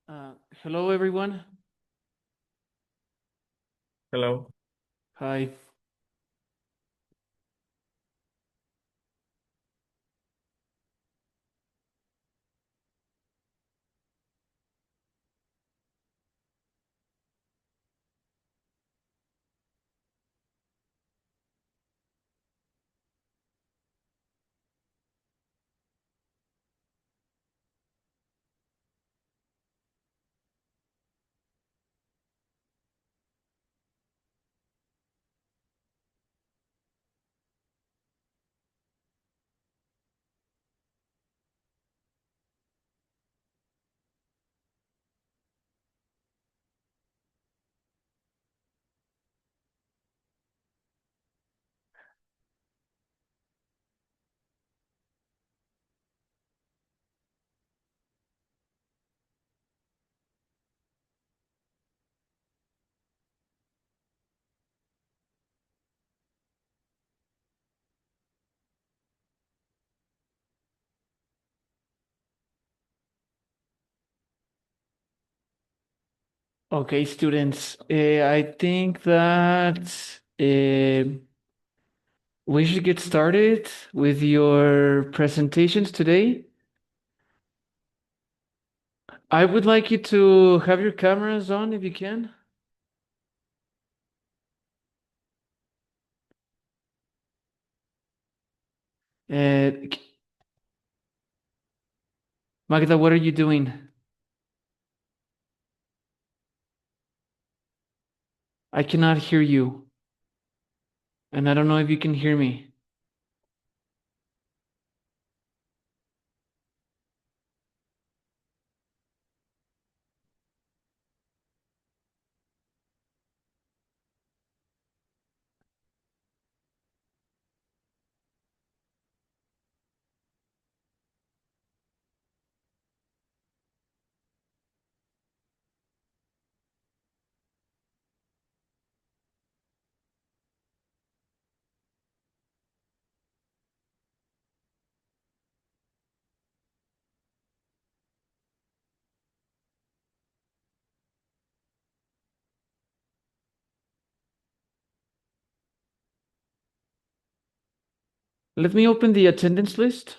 Uh, Hello, everyone. Hello. Hi. Okay, students. I think that we should get started with your presentations today. I would like you to have your cameras on if you can. Magda, what are you doing? I cannot hear you, and I don't know if you can hear me. Let me open the attendance list.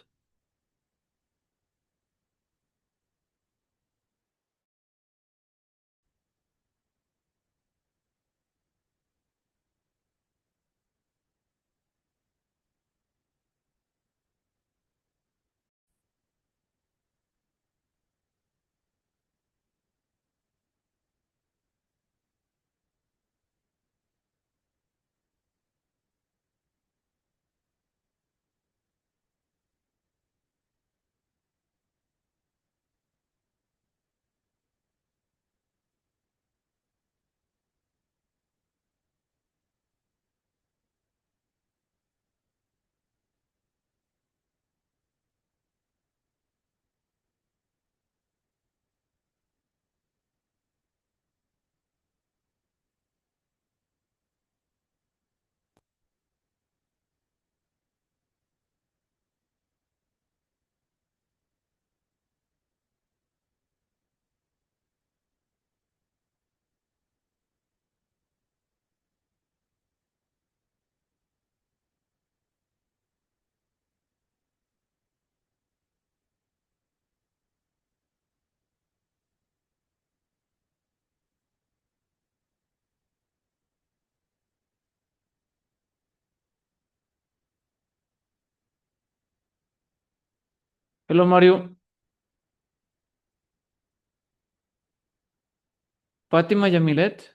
Hello, Mario. Fatima Yamilet.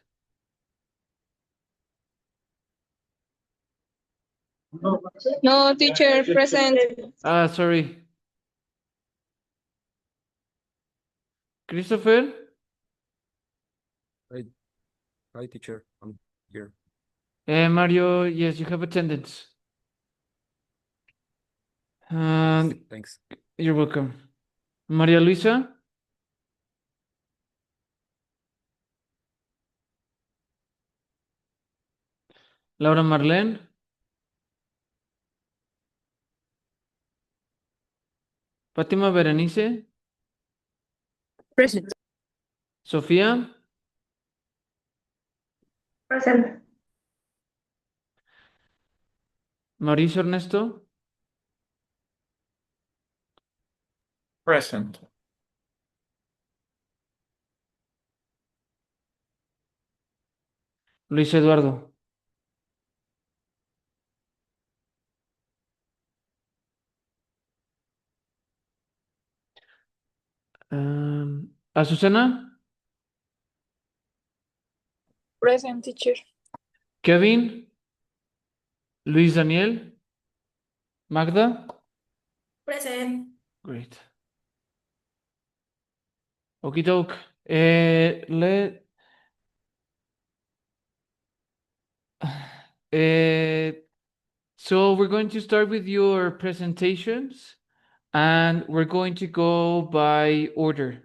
No, teacher, present. Sorry. Christopher. Hi, teacher. I'm here. Mario, yes, you have attendance. Thanks. You're welcome. Maria Luisa. Laura Marlene. Fátima Berenice. Present. Sofía, Present. Mauricio Ernesto, Present. Luis Eduardo, Azucena, Present, teacher. Kevin, Luis Daniel, Magda. Present. Great. Okie doke. Let so we're going to start with your presentations and we're going to go by order.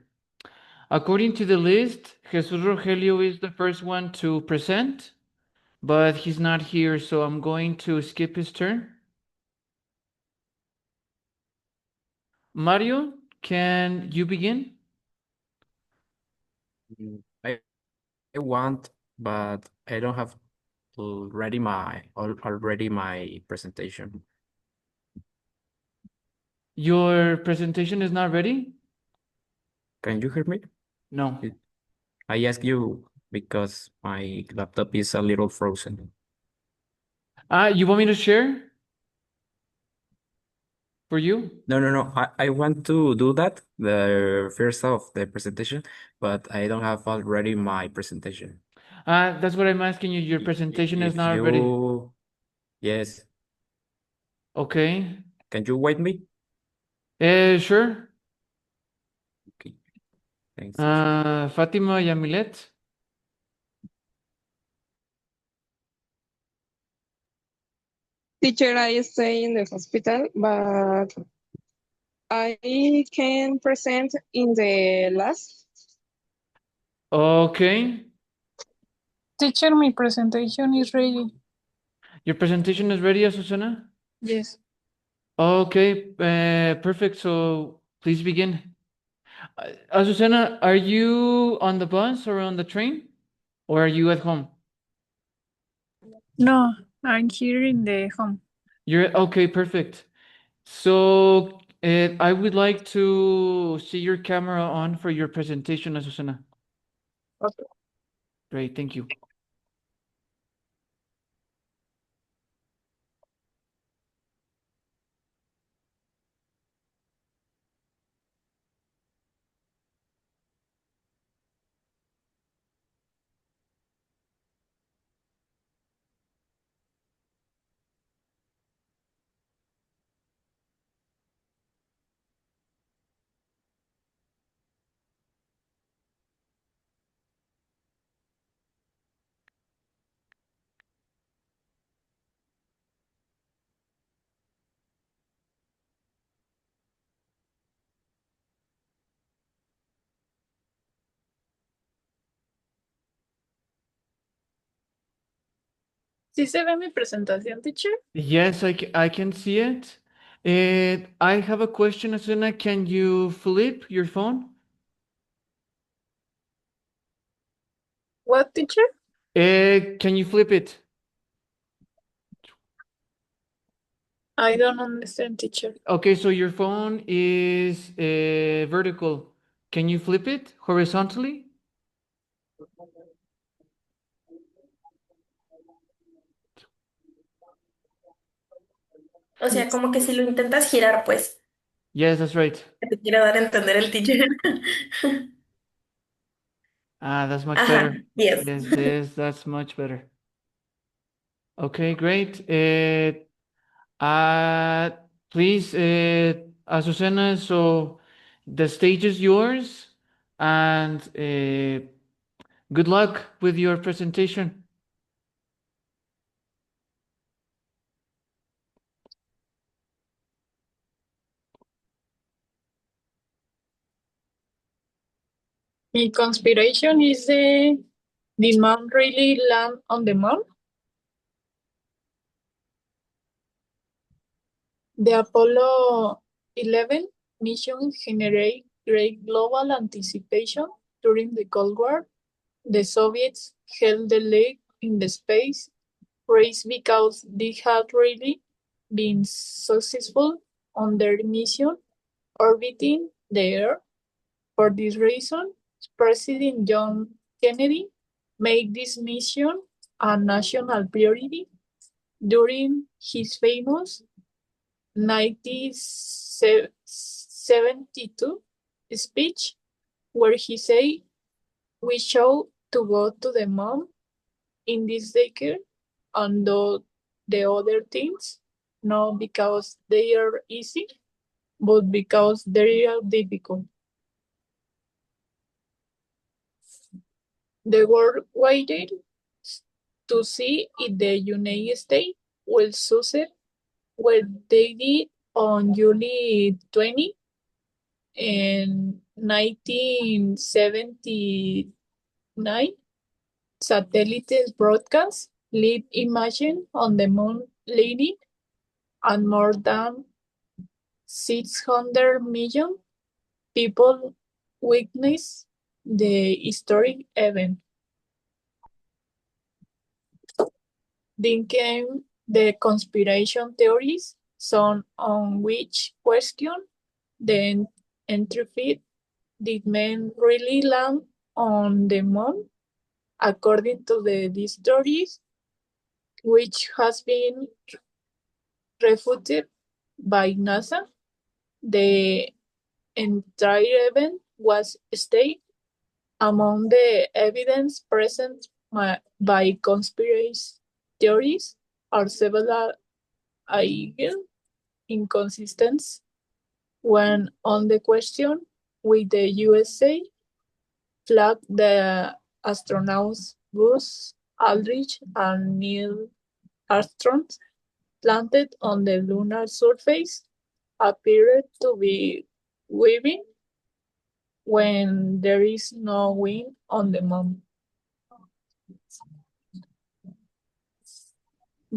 According to the list, Jesus Rogelio is the first one to present, but he's not here, so I'm going to skip his turn. Mario, can you begin? I want, but I don't have already my presentation. Your presentation is not ready? Can you hear me? No. I ask you because my laptop is a little frozen. You want me to share for you? No. I want to do that, the first of the presentation, but I don't have already my presentation. That's what I'm asking you. Your presentation is If not ready. you, yes, Okay. can you wait me? Sure. Okay, thanks, teacher. Fatima Yamilet. Teacher, I stay in the hospital, but I can present in the last. Okay. Teacher, my presentation is ready. Your presentation is ready, Azucena? Yes. Okay, perfect. So please begin. Azucena, are you on the bus or on the train? Or are you at home? No, I'm here in the home. You're okay, perfect. So I would like to see your camera on for your presentation, Azucena. Okay. Great, thank you. ¿Sí se ve mi presentación, teacher? Yes, I can see it. I have a question, Azucena. Can you flip your phone? What, teacher? Can you flip it? I don't understand, teacher. Okay, so your phone is vertical. Can you flip it horizontally? O sea, como que si lo intentas girar, pues, Yes, that's right. que te quiero dar a entender el teacher. That's much Ajá, better. yes. Yes, that's much better. Okay, great. Please, Azucena, so the stage is yours, and good luck with your presentation. My conspiration is did man really land on the moon? The Apollo 11 mission generate great global anticipation during the Cold War. The Soviets held the lead in the space race because they had really been successful on their mission orbiting the Earth. For this reason, President John Kennedy made this mission a national priority during his famous 1972 speech, where he said, "We should to go to the moon in this decade and do the other things, not because they are easy, but because they are difficult." The world waited to see if the United States will succeed what they did on July 20 in 1979. Satellite broadcast live imagine on the moon landing, and more than 600 million people witnessed the historic event. Then came the conspiracy theories, some on which question the entropy did men really land on the moon? According to these theories, which has been refuted by NASA, the entire event was staged. Among the evidence present by conspiracy theories are several alleged inconsistencies. When on the question with the USA flag, the astronauts Buzz Aldrich and Neil Armstrong planted on the lunar surface appeared to be waving when there is no wind on the moon.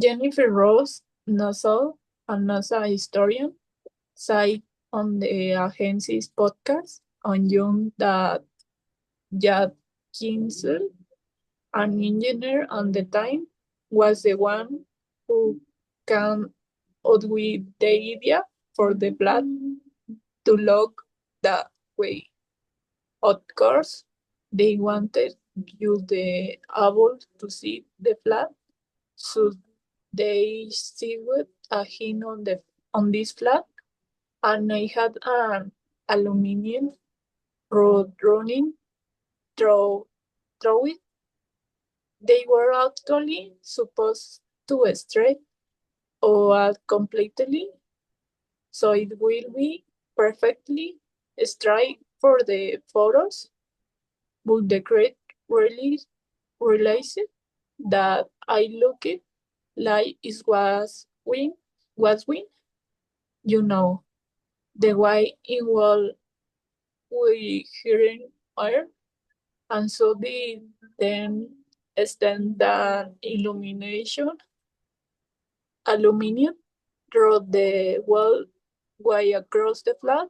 Jennifer Rose Nassau, a NASA historian, said on the agency's podcast on June that Jack Kinsel, an engineer on the time, was the one who came out with the idea for the flag to look that way. Of course, they wanted you the able to see the flag, so they sewed a hint on this flag, and I had an aluminum rod running through it. They were actually supposed to stretch or out completely, so it will be perfectly straight for the photos. But the great realized that I looked like it was wind, you know, the way it was we hearing air, and so they then extend the aluminum through the wall way across the flat.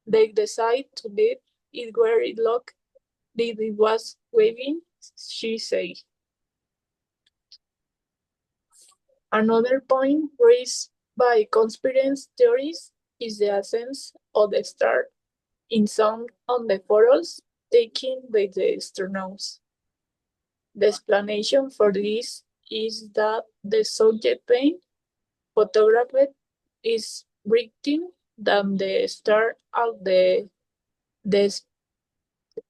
They decide to leave it where it looked like it was waving, she said. Another point raised by conspiracy theories is the absence of the star in some of the photos taken by the astronauts. The explanation for this is that the subject being photographed is brighter than the star at the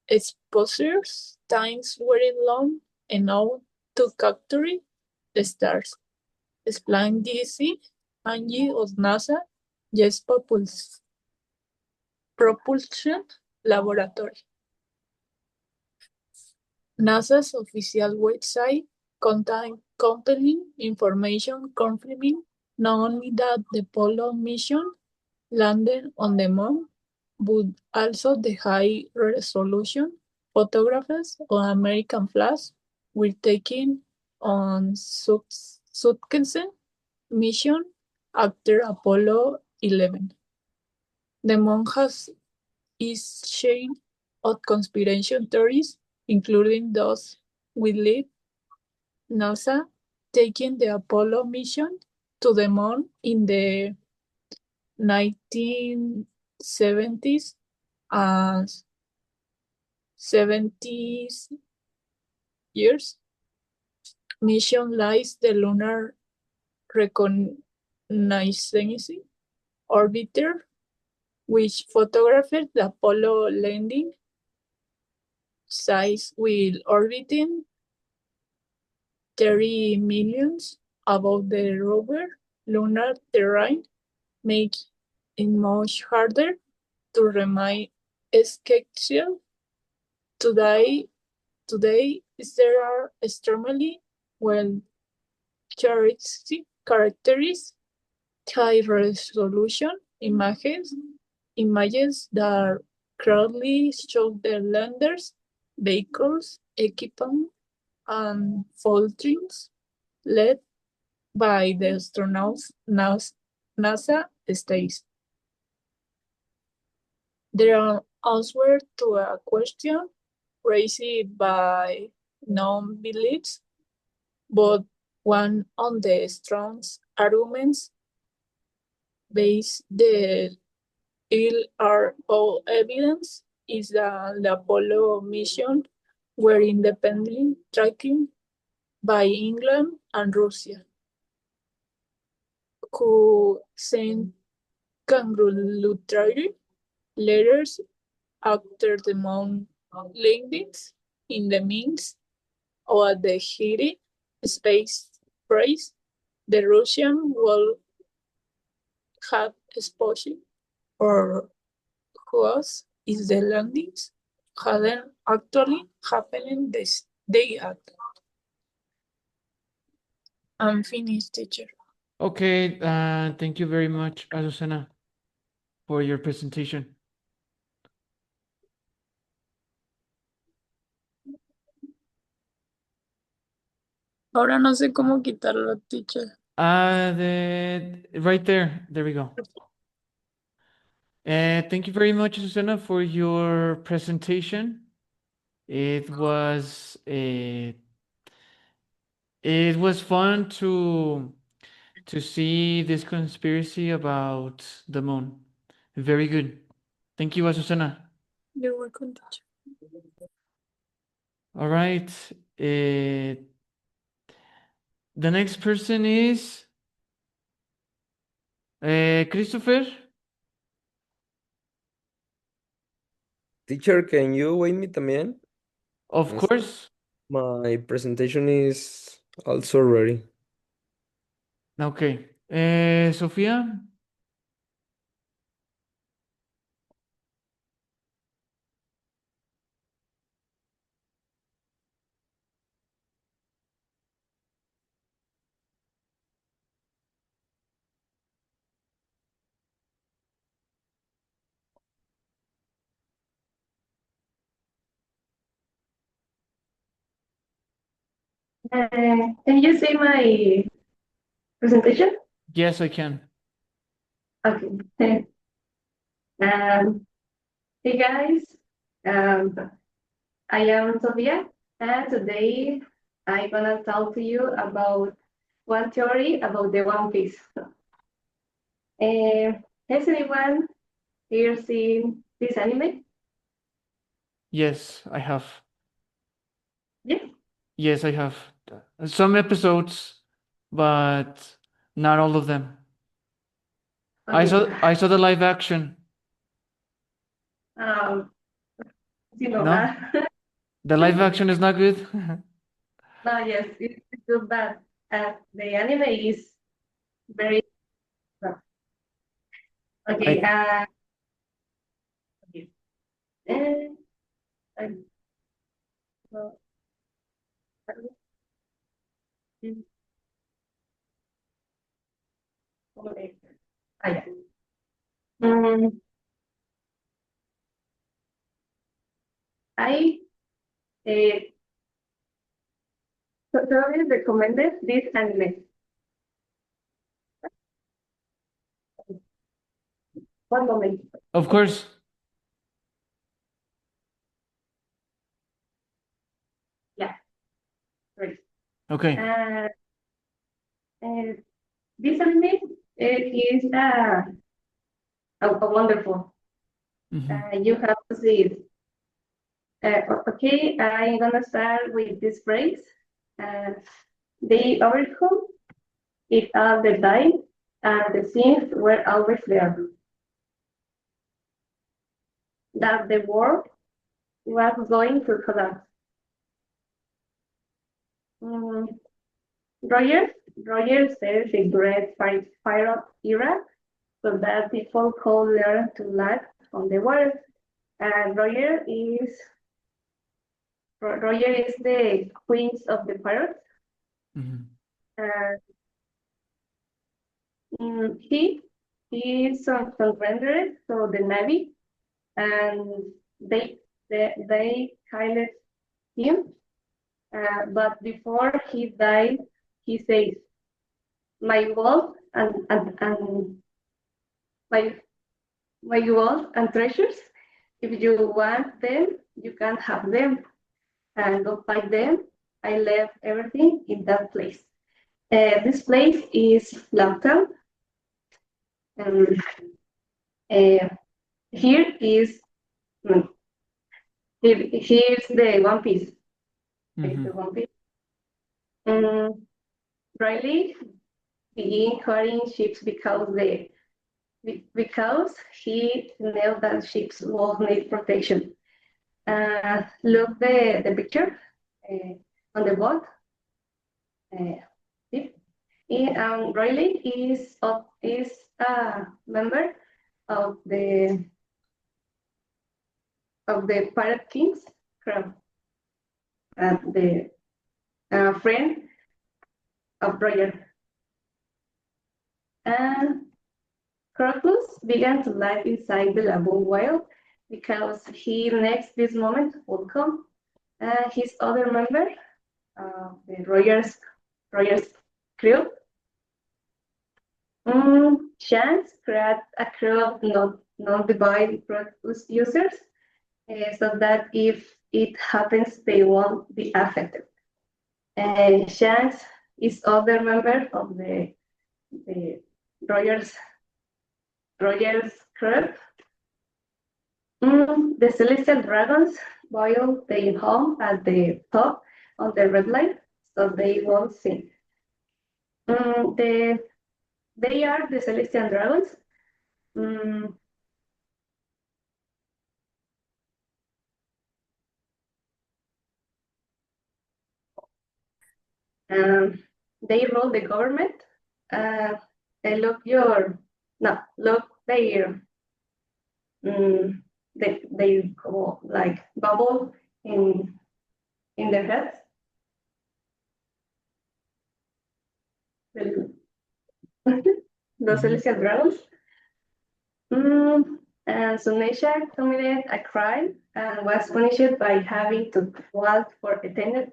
exposure times weren't long enough to capture the stars. Explain DC Angie of NASA Jet Propulsion Laboratory. NASA's official website contains compelling information confirming not only that the Apollo mission landed on the moon, but also the high-resolution photographs of American flags were taken on subsequent mission after Apollo 11. The moon has its shaped of conspiracy theories, including those with lead NASA taking the Apollo mission to the moon in the 1970s and 70s years. Mission lies the Lunar Reconnaissance Orbiter, which photographed the Apollo landing site while orbiting 30 millions above the rover. Lunar terrain makes it much harder to remain scheduled. Today, there are extremely well characterized high-resolution images that clearly show the landers, vehicles, equipment, and falterings led by the astronauts NASA states. They are answer to a question raised by non-beliefs, but one of the strong arguments based the LRO evidence is that the Apollo mission were independently tracking by England and Russia, who sent congratulatory letters after the moon landings. In the means of the heated space race, the Russian will have exposed or was is the landings hadn't actually happened this day at. I'm finished, teacher. Okay, thank you very much, Azucena, for your presentation. Ahora no sé cómo quitarlo, teacher. Right there. There we go. Thank you very much, Susana, for your presentation. It was fun to see this conspiracy about the moon. Very good. Thank you, Susana. You're welcome, teacher. All right. The next person is Christopher. Teacher, can you wait me también? Of Yes. course. My presentation is also ready. Okay. Sofia. Can you see my presentation? Yes, I can. Okay. Hey guys, I am Sofia, and today I'm gonna talk to you about one theory about the One Piece. Has anyone here seen this anime? Yes, I have. Yes. Yes, I have. Some episodes, but not all of them. I Okay. saw the live action. You know, No? The live action is not good. no, yes, it's good, but the anime is very okay. Okay. Uh, so, okay. Yeah. Mm, I totally recommended this anime. One moment. Of course. Okay. Uh, uh, this anime is a wonderful. You have to see it. Okay, I'm gonna start with this phrase. They overcome it all the time, and the scenes were always there. That the world was going to collapse. Mm, Roger, Roger says the great pirate era, so that people could learn to live on the water. And Roger is the queen of the pirates. He is surrendered to the navy, and they killed him. But before he died, he says, "My wealth and my wealth and treasures. If you want them, you can have them. And don't fight them. I left everything in that place. This place is Lamptown. And here is mm, here's the One Piece. The One Piece. Riley began carrying ships because he knew that ships will need protection. Look the picture on the boat. Riley is a member of the Pirate Kings Club, the friend of Roger. And Crocus began to live inside the lagoon whale because he next this moment would come. His other member, the Roger's crew, Chance create a crew of non-divine Crocus users, so that if it happens, they won't be affected. Chance is other member of the Roger's crew. The Celestial Dragons boil their home at the top of the red line, so they won't sink. They are the Celestial Dragons. They rule the government. Look their they go like bubble in their heads. The Celestial Dragons. And Sunesha committed a crime and was punished by having to walk for eternity.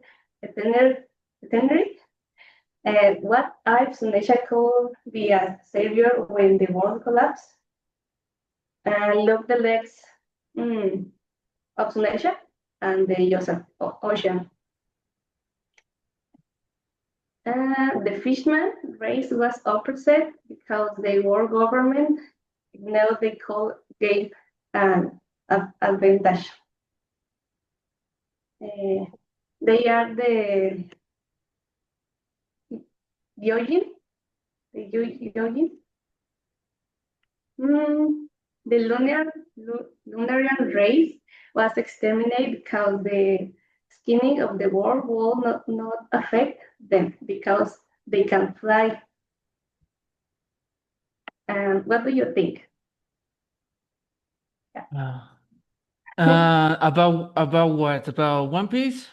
What if Sunesha could be a savior when the world collapsed? And look the legs of Sunesha and the ocean. The fishman race was opposite because the world government knew they could gain an advantage. They are the Gyojin. The Lunarian race was exterminated because the skinning of the world will not affect them because they can fly. And what do you think? About what? About One Piece?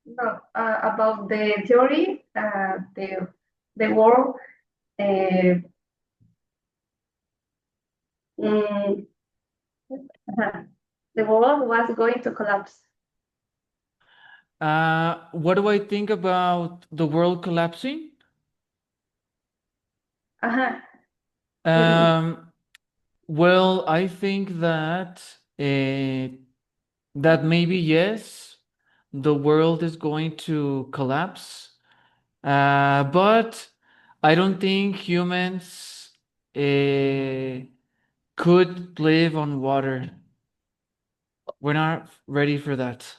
No, about the theory, the world, the world was going to collapse. What do I think about the world collapsing? Well, I think that that maybe yes, the world is going to collapse, But I don't think humans could live on water. We're not ready for that.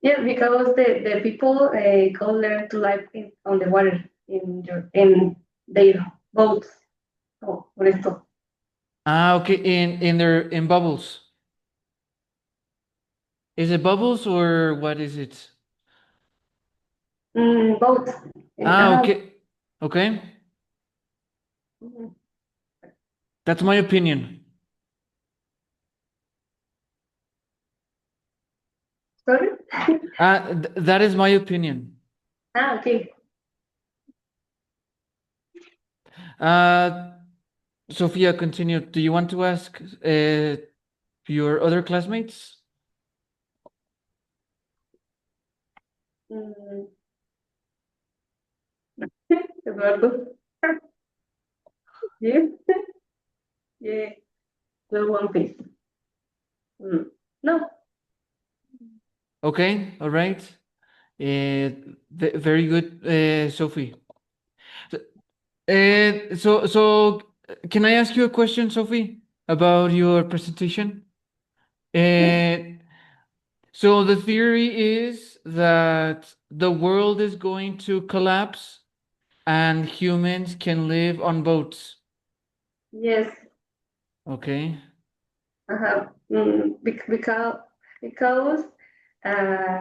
Yeah, because the people go learn to live on the water in their boats. Oh, por esto. Okay, in bubbles. Is it bubbles or what is it? Boats. Okay. Okay. Mhm. That's my opinion. Sorry? That is my opinion. Okay. Sophia, continue. Do you want to ask your other classmates? Mm. Eduardo. Yeah. Yeah. The one piece. No. Okay, all right. Very good, Sophie. So, can I ask you a question, Sophie, about your presentation? So the theory is that the world is going to collapse and humans can live on boats. Yes. Okay. Because uh,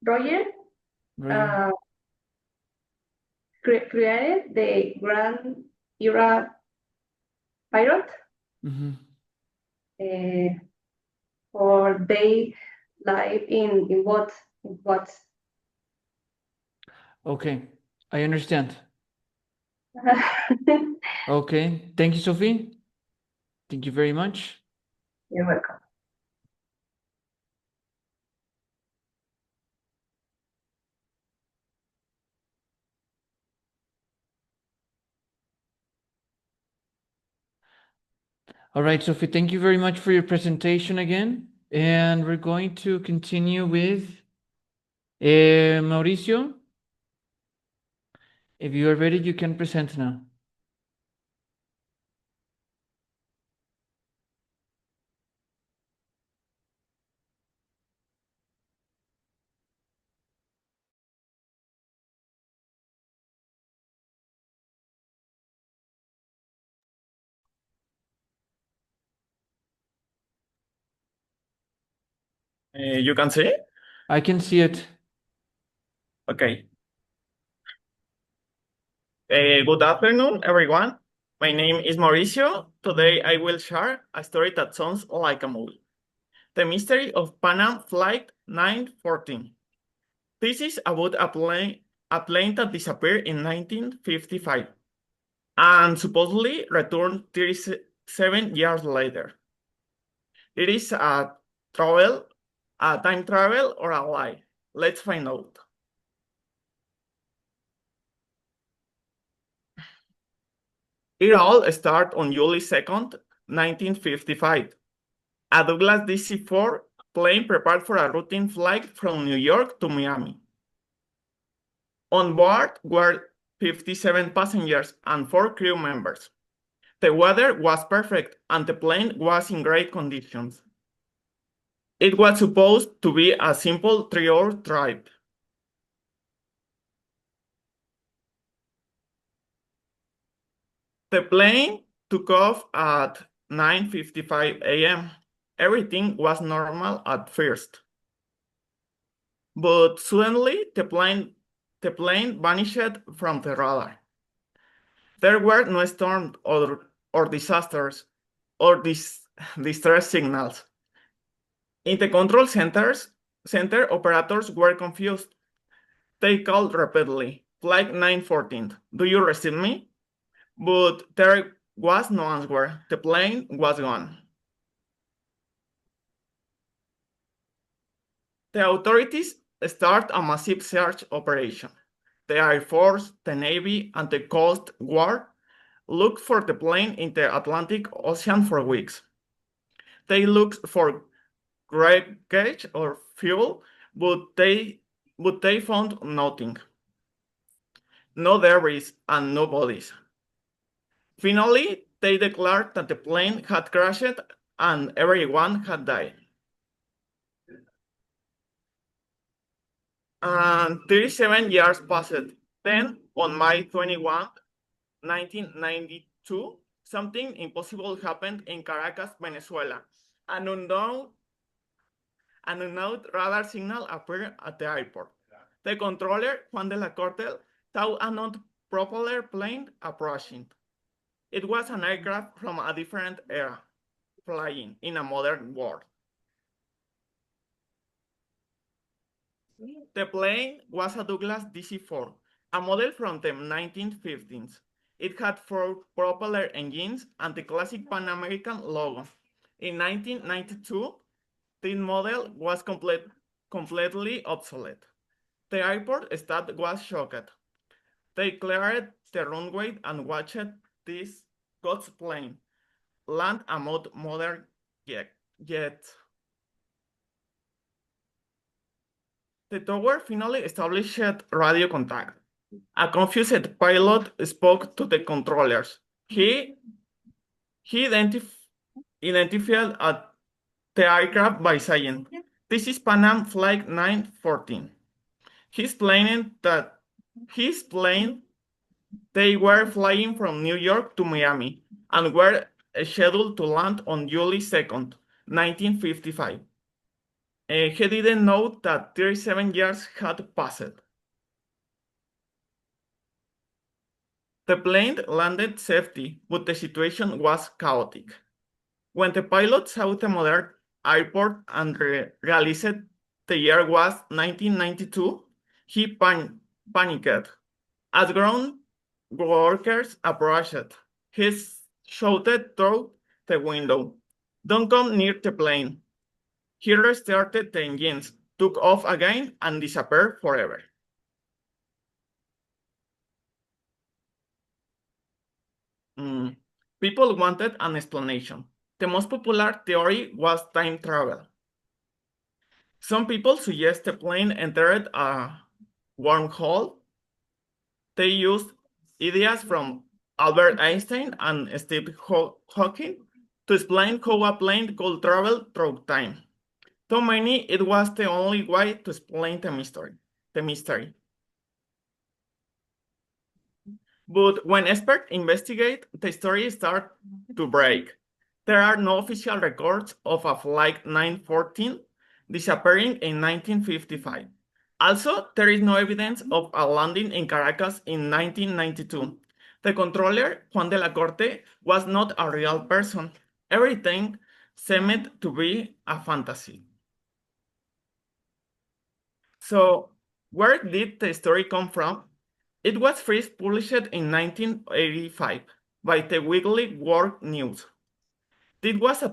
Roger Right. created the Grand Era Pirate Mm-hmm. or they live in what? In what? Okay, I understand. Okay, thank you, Sophie. Thank you very much. You're welcome. All right, Sophie, thank you very much for your presentation again. And we're going to continue with Mauricio. If you are ready, you can present now. You can see? I can see it. Okay. Good afternoon, everyone. My name is Mauricio. Today I will share a story that sounds like a movie. The Mystery of Pan Am Flight 914. This is about a plane that disappeared in 1955 and supposedly returned 37 years later. It is a time travel, or a lie. Let's find out. It all started on July 2nd, 1955. A Douglas DC-4 plane prepared for a routine flight from New York to Miami. On board were 57 passengers and 4 crew members. The weather was perfect and the plane was in great conditions. It was supposed to be a simple 3-hour drive. The plane took off at 9:55 a.m. Everything was normal at first. But suddenly the plane vanished from the radar. There were no storms or disasters or distress signals. In the control center operators were confused. They called repeatedly, Flight 914, do you receive me? But there was no answer. The plane was gone. The authorities start a massive search operation. The Air Force, the Navy, and the Coast Guard looked for the plane in the Atlantic Ocean for weeks. They looked for wreckage or fuel, but they found nothing. No debris and no bodies. Finally, they declared that the plane had crashed and everyone had died. And 37 years passed. Then, on May 21, 1992, something impossible happened in Caracas, Venezuela. An unknown radar signal appeared at the airport. The controller, Juan de la Corte, saw a non-propeller plane approaching. It was an aircraft from a different era, flying in a modern world. The plane was a Douglas DC-4, a model from the 1950s. It had 4 propeller engines and the classic Pan American logo. In 1992, this model was completely obsolete. The airport staff was shocked. They cleared the runway and watched this God's plane land among modern jets. The tower finally established radio contact. A confused pilot spoke to the controllers. He identified the aircraft by saying, "This is Pan Am Flight 914. He explained that they were flying from New York to Miami and were scheduled to land on July 2nd, 1955. He didn't know that 37 years had passed. The plane landed safely, but the situation was chaotic. When the pilot saw the modern airport and realized the year was 1992, he panicked. As ground workers approached, he shouted through the window, "Don't come near the plane." He restarted the engines, took off again, and disappeared forever. People wanted an explanation. The most popular theory was time travel. Some people suggest the plane entered a wormhole. They used ideas from Albert Einstein and Stephen Hawking to explain how a plane could travel through time. To many, it was the only way to explain the mystery. But when experts investigate, the story starts to break. There are no official records of a Flight 914 disappearing in 1955. Also, there is no evidence of a landing in Caracas in 1992. The controller, Juan de la Corte, was not a real person. Everything seemed to be a fantasy. So, where did the story come from? It was first published in 1985 by the weekly World News. It was a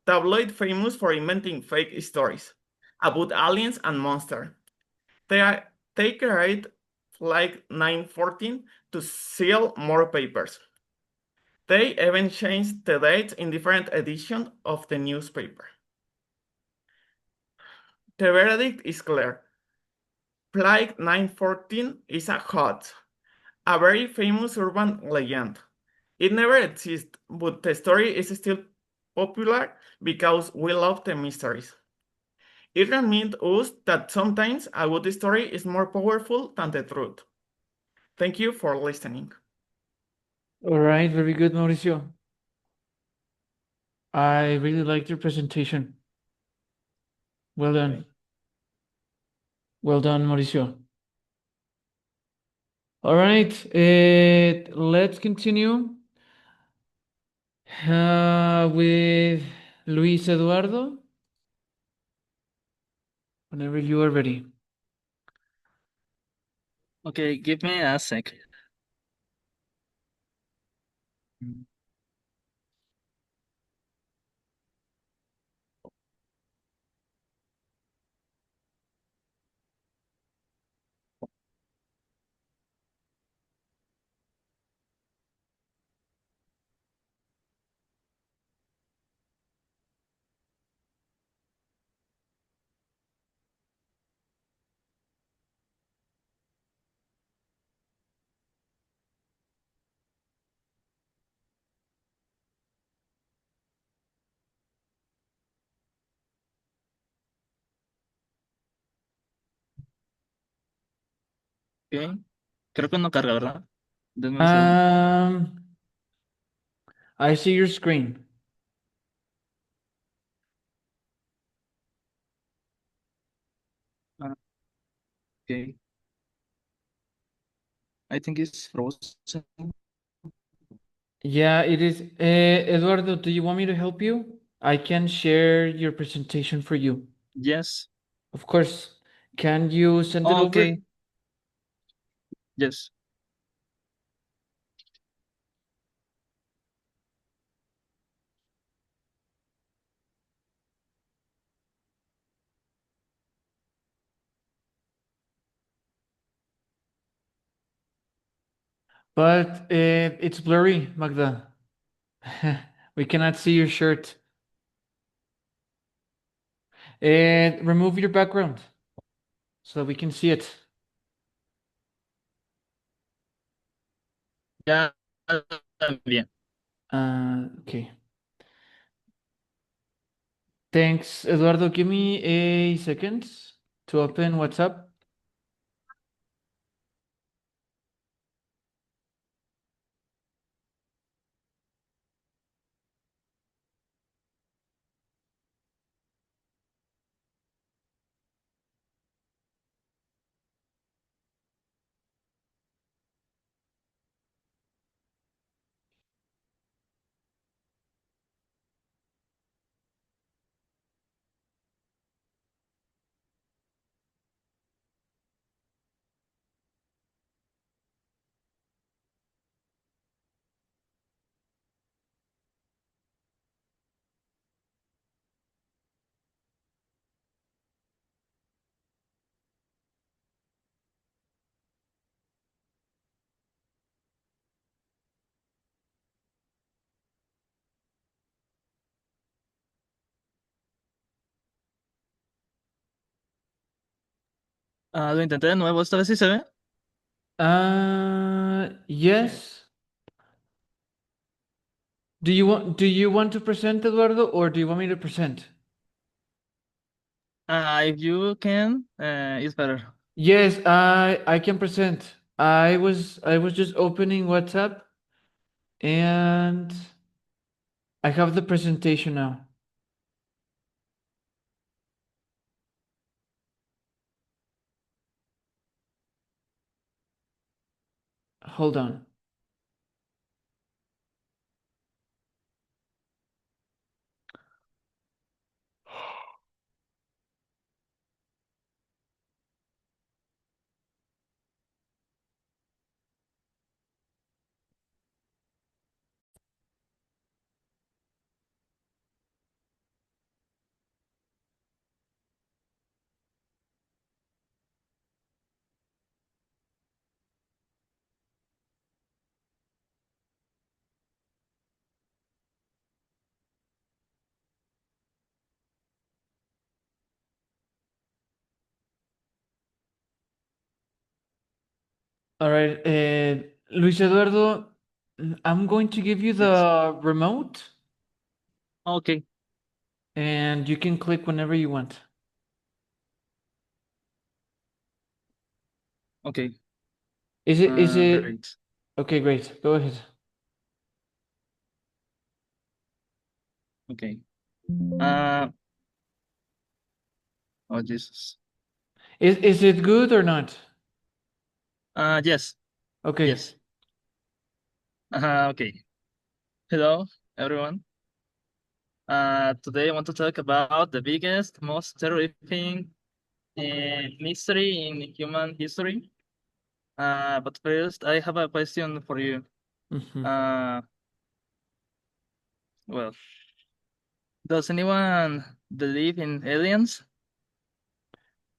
tabloid famous for inventing fake stories about aliens and monsters. They created Flight 914 to sell more papers. They even changed the dates in different editions of the newspaper. The verdict is clear. Flight 914 is a hoax, a very famous urban legend. It never exists, but the story is still popular because we love the mysteries. It reminds us that sometimes a good story is more powerful than the truth. Thank you for listening. All right, very good, Mauricio. I really liked your presentation. Well done. Well done, Mauricio. All right, let's continue with Luis Eduardo. Whenever you are ready. Okay, give me a sec. Ok. Creo que no carga, ¿verdad? Denme un segundo. I see your screen. Ah, ok. I think it's frozen. Yeah, it is. Eduardo, do you want me to help you? I can share your presentation for you. Yes. Of course. Can you send it Oh, over? okay. Yes. But it's blurry, Magda. We cannot see your shirt. Remove your background so that we can see it. Ya, bien. Okay. Thanks, Eduardo. Give me a second to open WhatsApp. Lo intenté de nuevo. ¿Esta vez sí se ve? Yes. Do you want to present, Eduardo, or do you want me to present? If you can, it's better. Yes, I can present. I was just opening WhatsApp and I have the presentation now. Hold on. All right, Luis Eduardo, I'm going to give you Yes. the remote Okay. and you can click whenever you want. Okay. Is it Great. okay, great. Go ahead. Okay. Uh, oh, Jesus. Is it good or not? Yes. Okay. Yes. Okay. Hello, everyone. Today I want to talk about the biggest, most terrifying mystery in human history. But first, I have a question for you. Mhm. Well, does anyone believe in aliens?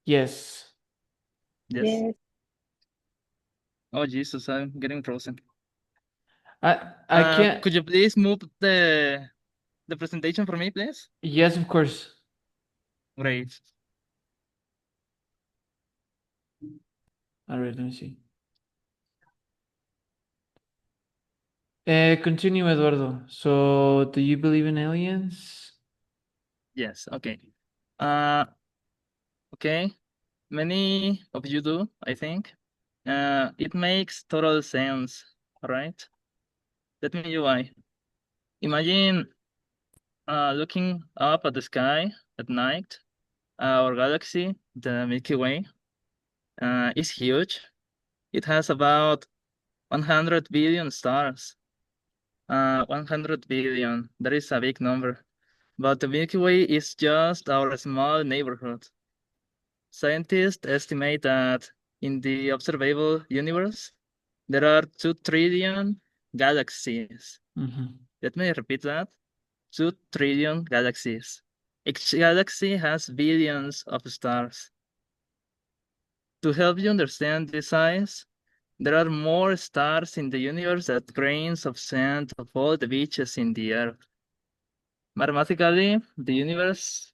Yes. Yes. Yes. Oh, Jesus, I'm getting frozen. I can't. Could you please move the presentation for me, please? Yes, of course. Great. All right, let me see. Continue, Eduardo. So, do you believe in aliens? Yes. Okay. Okay. Many of you do, I think. It makes total sense, right? Let me tell you why. Imagine looking up at the sky at night. Our galaxy, the Milky Way, is huge. It has about 100 billion stars. 100 billion. That is a big number. But the Milky Way is just our small neighborhood. Scientists estimate that in the observable universe, there are 2 trillion galaxies. Let me repeat that. 2 trillion galaxies. Each galaxy has billions of stars. To help you understand this size, there are more stars in the universe than grains of sand of all the beaches in the earth. Mathematically, the universe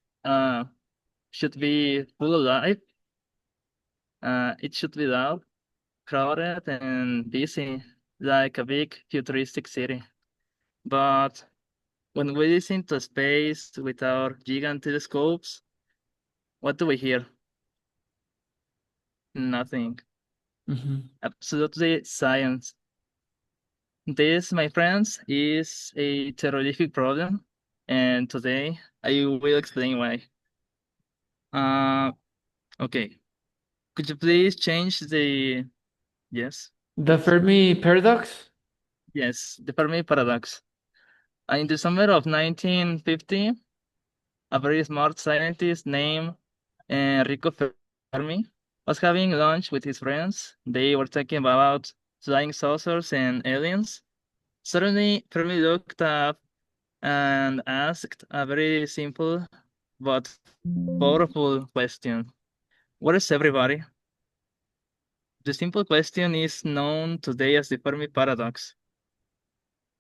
should be full of life. It should be loud, crowded, and busy, like a big futuristic city. But when we listen to space with our gigant telescopes, what do we hear? Nothing. Absolutely silence. This, my friends, is a terrific problem, and today I will explain why. Okay. Could you please change the yes? The Please. Fermi paradox? Yes, the Fermi paradox. In the summer of 1950, a very smart scientist named Enrico Fermi was having lunch with his friends. They were talking about flying saucers and aliens. Suddenly, Fermi looked up and asked a very simple but powerful question. Where is everybody? The simple question is known today as the Fermi paradox.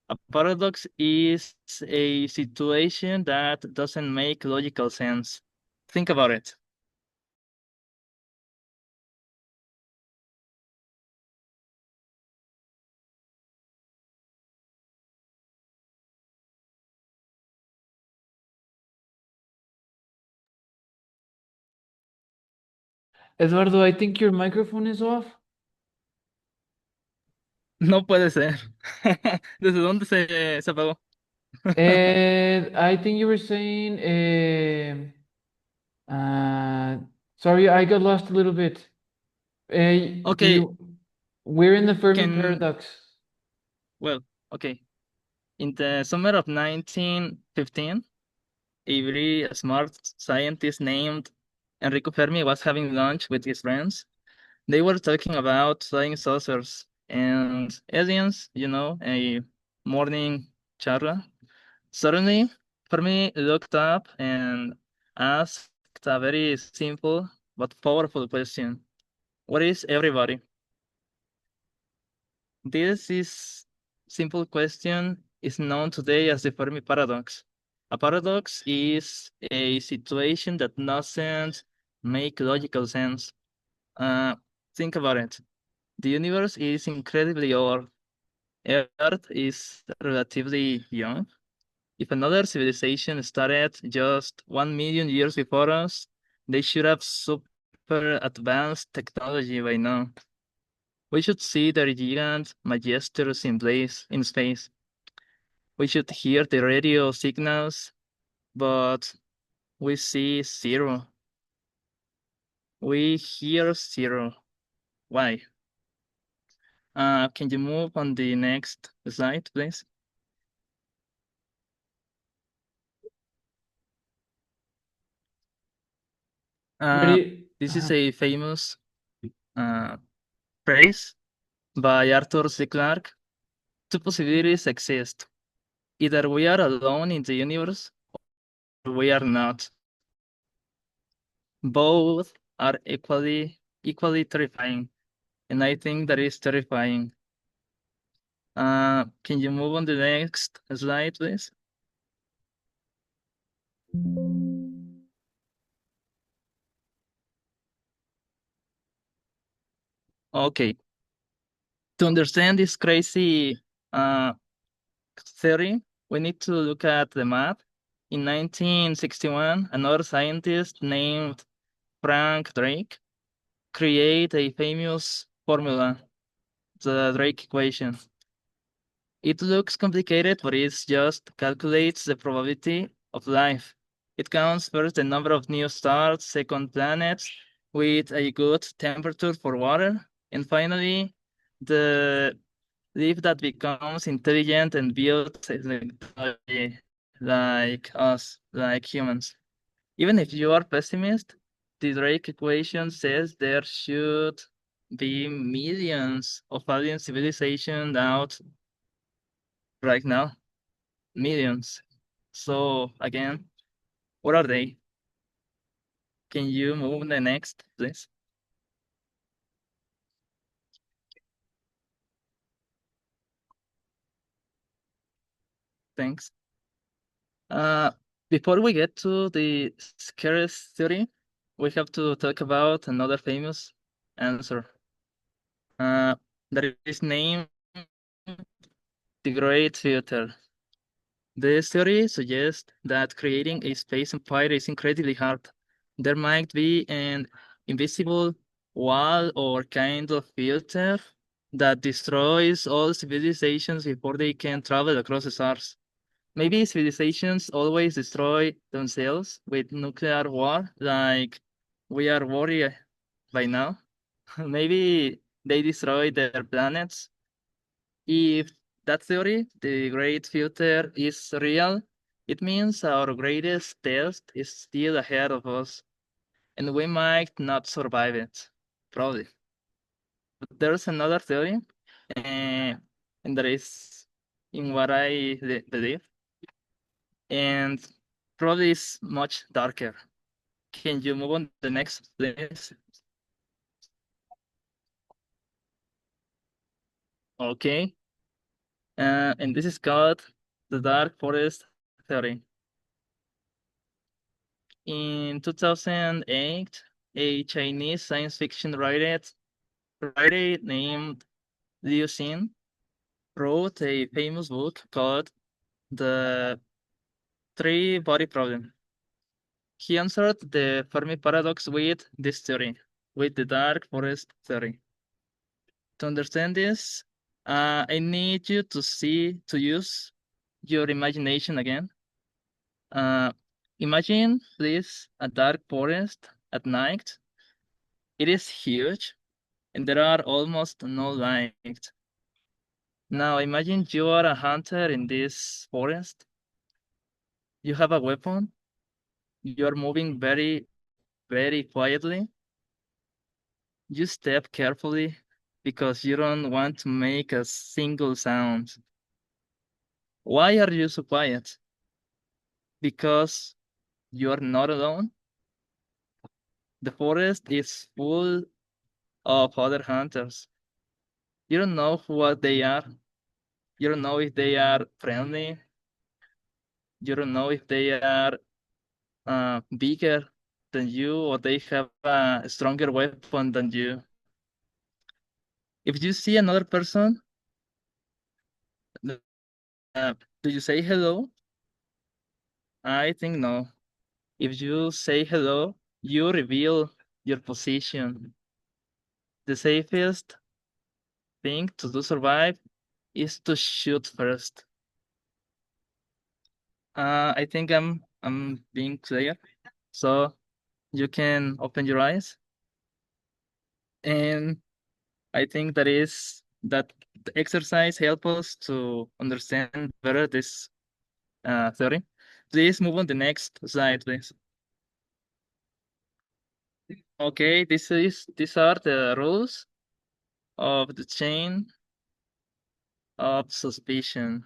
A paradox is a situation that doesn't make logical sense. Think about it. Eduardo, I think your microphone is off. No puede ser. ¿Desde dónde se apagó? I think you were saying, sorry, I got lost a little bit. Okay, we're in the Fermi can paradox. well, okay. In the summer of 1915, a very smart scientist named Enrico Fermi was having lunch with his friends. They were talking about flying saucers and aliens, a morning charla. Suddenly, Fermi looked up and asked a very simple but powerful question. What is everybody? This simple question is known today as the Fermi paradox. A paradox is a situation that doesn't make logical sense. Think about it. The universe is incredibly old. Earth is relatively young. If another civilization started just 1 million years before us, they should have super advanced technology by now. We should see their giant majesties in space. We should hear the radio signals, but we see zero. We hear zero. Why? Can you move on the next slide, please? This is a famous phrase by Arthur C. Clarke. Two possibilities exist. Either we are alone in the universe, or we are not. Both are equally terrifying, and I think that is terrifying. Can you move on the next slide, please? Okay. To understand this crazy theory, we need to look at the math. In 1961, another scientist named Frank Drake created a famous formula, the Drake equation. It looks complicated, but it just calculates the probability of life. It counts first the number of new stars, second planets with a good temperature for water, and finally the life that becomes intelligent and builds technology like us, like humans. Even if you are pessimist, the Drake equation says there should be millions of alien civilizations out right now. Millions. So again, what are they? Can you move the next, please? Thanks. Before we get to the scariest theory, we have to talk about another famous answer. That is named the Great Filter. This theory suggests that creating a space empire is incredibly hard. There might be an invisible wall or kind of filter that destroys all civilizations before they can travel across the stars. Maybe civilizations always destroy themselves with nuclear war, like we are worried by now. Maybe they destroy their planets. If that theory, the great filter, is real, it means our greatest test is still ahead of us, and we might not survive it, probably. But there's another theory, and that is in what I believe, and probably is much darker. Can you move on the next, please? Okay. And this is called the dark forest theory. In 2008, a Chinese science fiction writer named Liu Xin wrote a famous book called The Three-Body Problem. He answered the Fermi paradox with this theory, with the dark forest theory. To understand this, I need you to use your imagination again. Imagine, please, a dark forest at night. It is huge, and there are almost no light. Now imagine you are a hunter in this forest. You have a weapon. You are moving very, very quietly. You step carefully because you don't want to make a single sound. Why are you so quiet? Because you are not alone. The forest is full of other hunters. You don't know what they are. You don't know if they are friendly. You don't know if they are bigger than you or they have a stronger weapon than you. If you see another person, do you say hello? I think no. If you say hello, you reveal your position. The safest thing to do survive is to shoot first. I think I'm being clear. So you can open your eyes. And I think that the exercise help us to understand better this theory. Please move on the next slide, please. Okay, these are the rules of the chain of suspicion.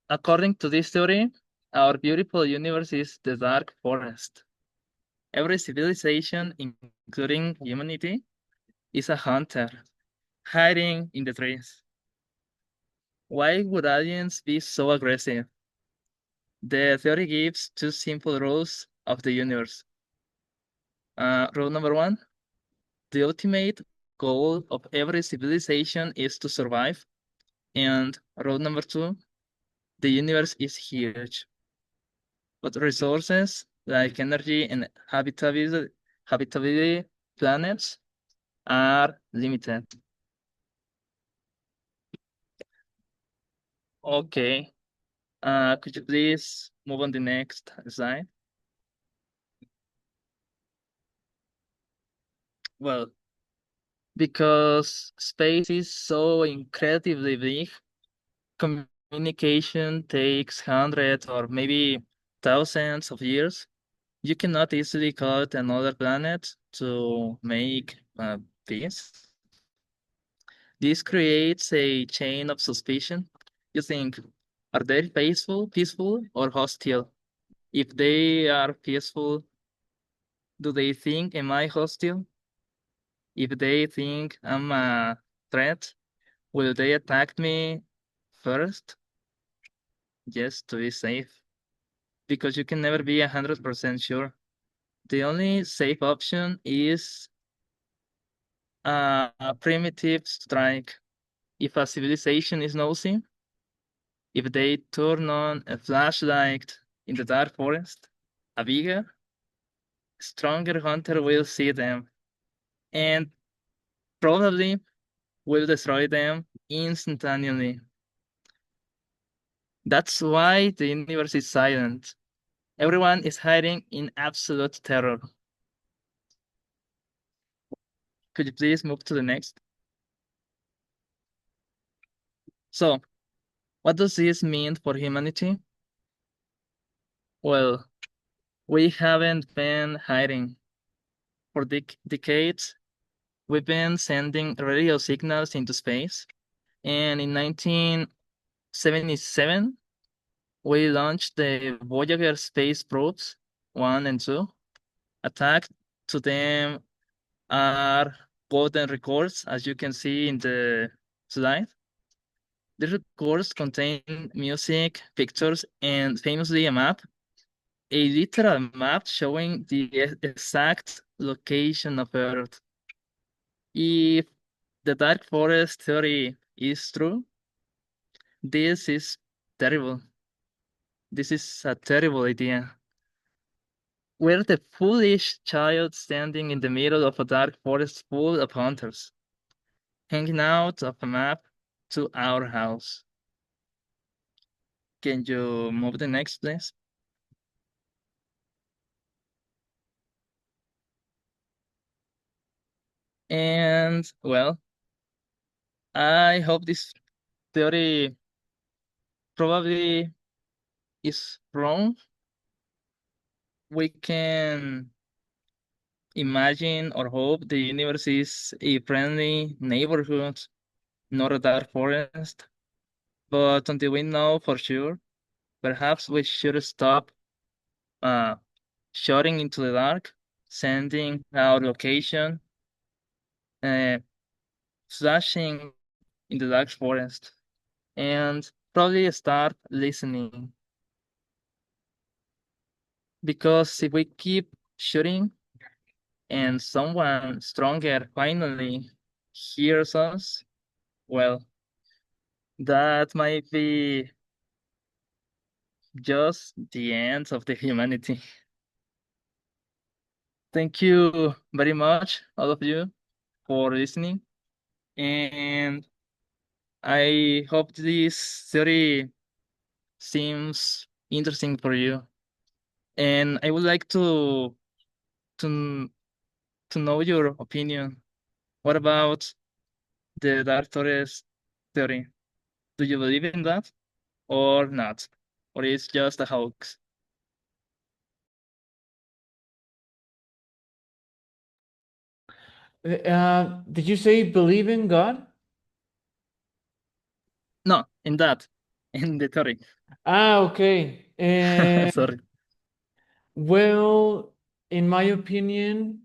According to this theory, our beautiful universe is the dark forest. Every civilization, including humanity, is a hunter, hiding in the trees. Why would aliens be so aggressive? The theory gives two simple rules of the universe. Rule number one, the ultimate goal of every civilization is to survive. And rule number two, the universe is huge. But resources like energy and habitability planets are limited. Okay. Could you please move on the next slide? Well, because space is so incredibly big, communication takes hundreds or maybe thousands of years. You cannot easily cut another planet to make peace. This creates a chain of suspicion. You think, are they peaceful or hostile? If they are peaceful, do they think am I hostile? If they think I'm a threat, will they attack me first? Just to be safe. Because you can never be 100% sure. The only safe option is a primitive strike. If a civilization is nosy, if they turn on a flashlight in the dark forest, a bigger, stronger hunter will see them and probably will destroy them instantaneously. That's why the universe is silent. Everyone is hiding in absolute terror. Could you please move to the next? So, what does this mean for humanity? Well, we haven't been hiding. For decades, we've been sending radio signals into space. And in 1977, we launched the Voyager space probes 1 and 2. Attached to them are golden records, as you can see in the slide. The records contain music, pictures, and famously a map, a literal map showing the exact location of Earth. If the dark forest theory is true, this is terrible. This is a terrible idea. We're the foolish child standing in the middle of a dark forest full of hunters, hanging out of a map to our house. Can you move the next, please? And well, I hope this theory probably is wrong. We can imagine or hope the universe is a friendly neighborhood, not a dark forest. But until we know for sure, perhaps we should stop uh, shooting into the dark, sending our location, uh, flashing in the dark forest, and probably start listening. Because if we keep shooting and someone stronger finally hears us, well, that might be just the end of the humanity. Thank you very much, all of you, for listening. And I hope this theory seems interesting for you. And I would like to to know your opinion. What about the Dark Forest theory? Do you believe in that or not? Or it's just a hoax? Did you say believe in God? No, in that, in the theory. Okay. Sorry. Well, in my opinion,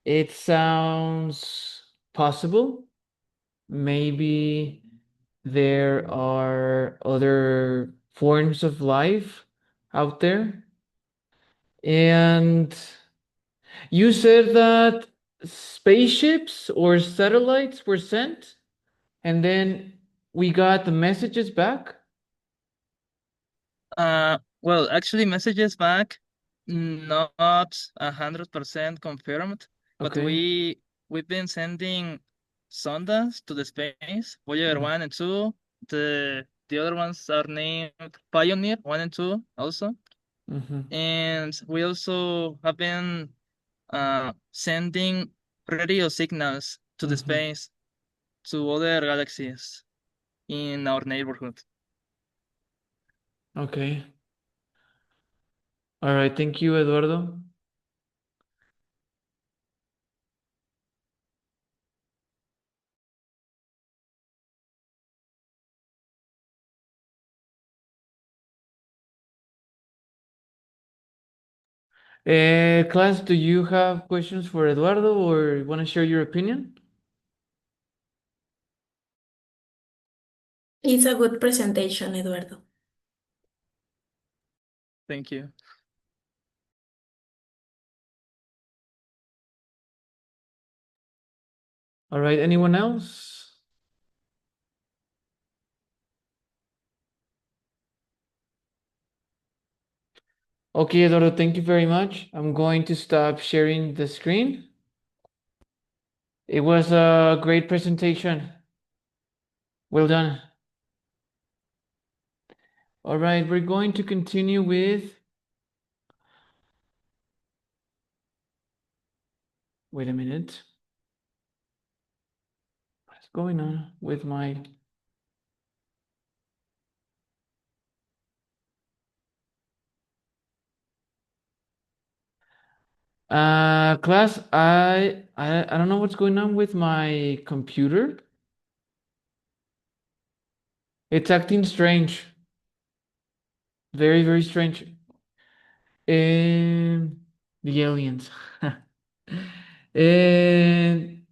it sounds possible. Maybe there are other forms of life out there. And you said that spaceships or satellites were sent, and then we got the messages back? Well, actually, messages back, not 100% confirmed. But Okay. we've been sending sondas to the space, Voyager 1 and 2. The other ones are named Pioneer 1 and 2 also. And we also have been sending radio signals to the space to other galaxies in our neighborhood. Okay. All right. Thank you, Eduardo. Class, do you have questions for Eduardo or want to share your opinion? It's a good presentation, Eduardo. Thank you. All right. Anyone else? Okay, Eduardo, thank you very much. I'm going to stop sharing the screen. It was a great presentation. Well done. All right, we're going to continue with... Wait a minute. What's going on with my... Class, I don't know what's going on with my computer. It's acting strange. Very, very strange. The aliens. And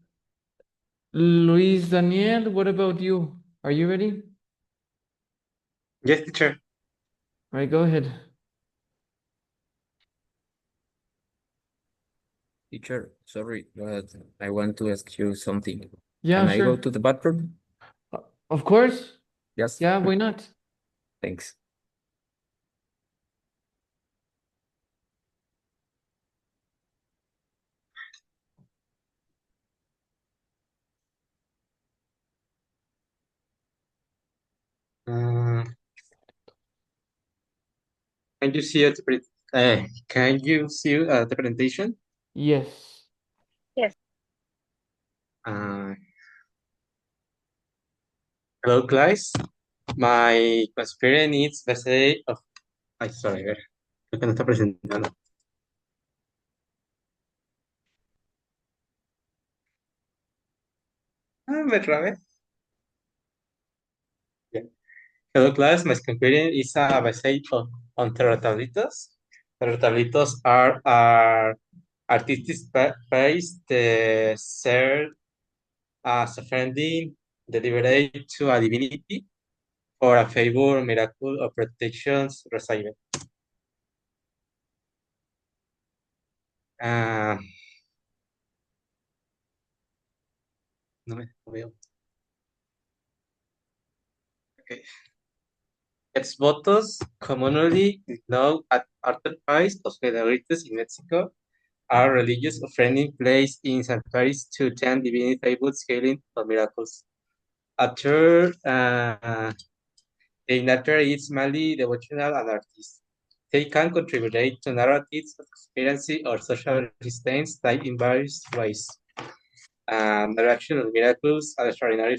Luis Daniel, what about you? Are you ready? Yes, teacher. All right, go ahead. Teacher, sorry, but I want to ask you something. Yeah, Can I go sure. to the bathroom? Of course. Yes. Yeah, why not? Thanks. Can you see it? Can you see the presentation? Yes. Hello, class. My experience is the day of... Ay, sorry, a ver. Creo que no está presentando. Me trabé. Yeah. Hello, class. My experience is a essay on pterotablitos. Pterotablitos are artistic space that serve as a friendly deliberate to a divinity or a favor, miracle, or protections received. Ah, no veo. Okay. Ex-votos, commonly known as artifice of celebrities in Mexico, are religious offering placed in sanctuaries to chant divinity fables, healing, or miracles. After the nature is mainly devotional and artist. They can contribute to narratives of conspiracy or social resistance like in various ways. The reaction of miracles are extraordinary